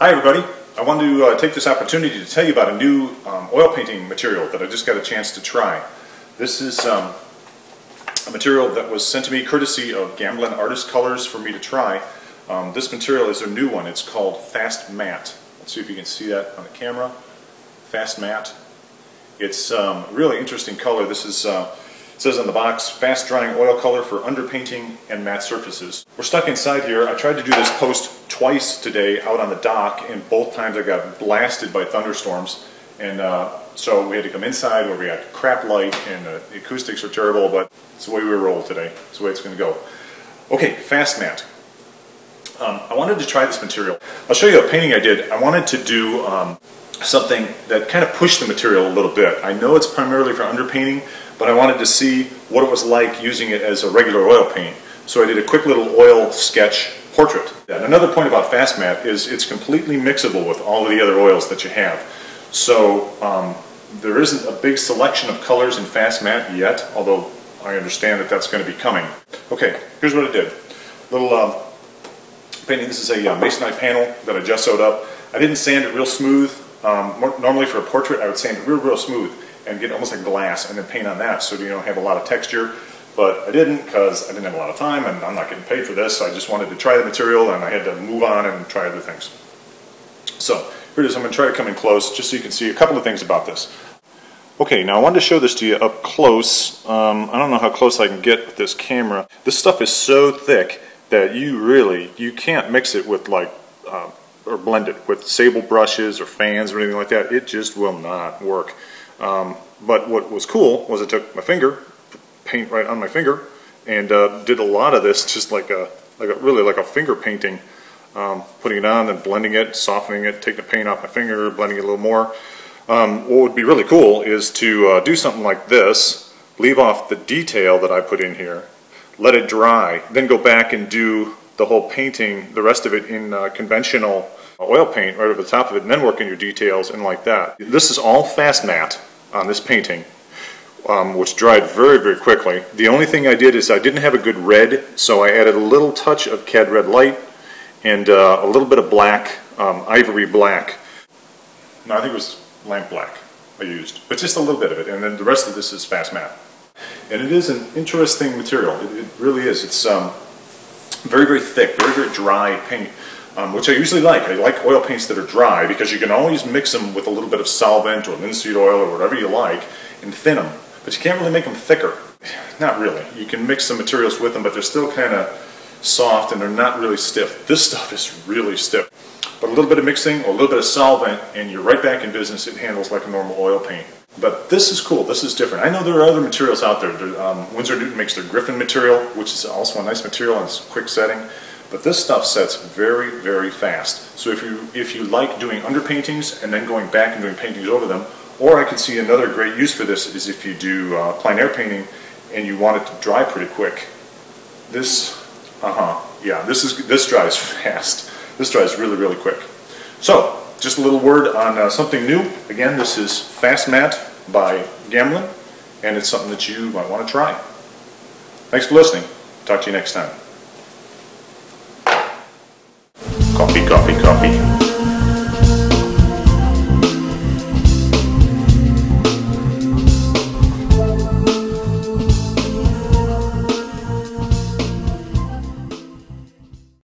Hi everybody, I wanted to take this opportunity to tell you about a new oil painting material that I just got a chance to try. This is a material that was sent to me courtesy of Gamblin Artists Colors for me to try. This material is a new one. It's called FastMatte. Let's see if you can see that on the camera. FastMatte. It's a really interesting color. This is it says on the box, fast drying oil color for underpainting and matte surfaces. We're stuck inside here. I tried to do this post twice today out on the dock, and both times I got blasted by thunderstorms. And so we had to come inside where we had crap light and the acoustics are terrible, but it's the way we roll today. It's the way it's going to go. Okay, FastMatte. I wanted to try this material. I'll show you a painting I did. I wanted to do something that kind of pushed the material a little bit. I know it's primarily for underpainting, but I wanted to see what it was like using it as a regular oil paint. So I did a quick little oil sketch portrait. And another point about FastMatte is it's completely mixable with all of the other oils that you have. So there isn't a big selection of colors in FastMatte yet, although I understand that that's going to be coming. Okay, here's what I did. Little painting. This is a masonite panel that I just sewed up. I didn't sand it real smooth. Normally for a portrait I would sand it real smooth and get almost like glass and then paint on that so you don't have a lot of texture. But I didn't because I didn't have a lot of time and I'm not getting paid for this. So I just wanted to try the material and I had to move on and try other things. So here it is. I'm going to try to come in close just so you can see a couple of things about this. Okay, now I wanted to show this to you up close. I don't know how close I can get with this camera. This stuff is so thick that you can't mix it with or blend it with sable brushes or fans or anything like that. It just will not work. But what was cool was I took my finger, paint right on my finger, and did a lot of this just really like a finger painting, putting it on and blending it, softening it, taking the paint off my finger, blending it a little more. What would be really cool is to do something like this, leave off the detail that I put in here, let it dry, then go back and do the whole painting, the rest of it in conventional oil paint right over the top of it, and then work in your details and like that. This is all FastMatte on this painting, which dried very quickly. The only thing I did is I didn't have a good red, so I added a little touch of Cad Red Light and a little bit of black, ivory black. No, I think it was lamp black I used, but just a little bit of it, and then the rest of this is FastMatte. And it is an interesting material. It really is. It's very thick, very dry paint, which I usually like. I like oil paints that are dry because you can always mix them with a little bit of solvent or linseed oil or whatever you like and thin them. But you can't really make them thicker. Not really. You can mix some materials with them, but they're still kind of soft and they're not really stiff. This stuff is really stiff. But a little bit of mixing or a little bit of solvent and you're right back in business. It handles like a normal oil paint. But this is cool. This is different. I know there are other materials out there. Winsor Newton makes their Griffin material, which is also a nice material and it's a quick setting. But this stuff sets very fast. So if you like doing underpaintings and then going back and doing paintings over them, or I can see another great use for this is if you do plein air painting and you want it to dry pretty quick. This dries fast. This dries really quick. So just a little word on something new. Again, this is FastMatte by Gamblin, and it's something that you might want to try. Thanks for listening. Talk to you next time. Coffee.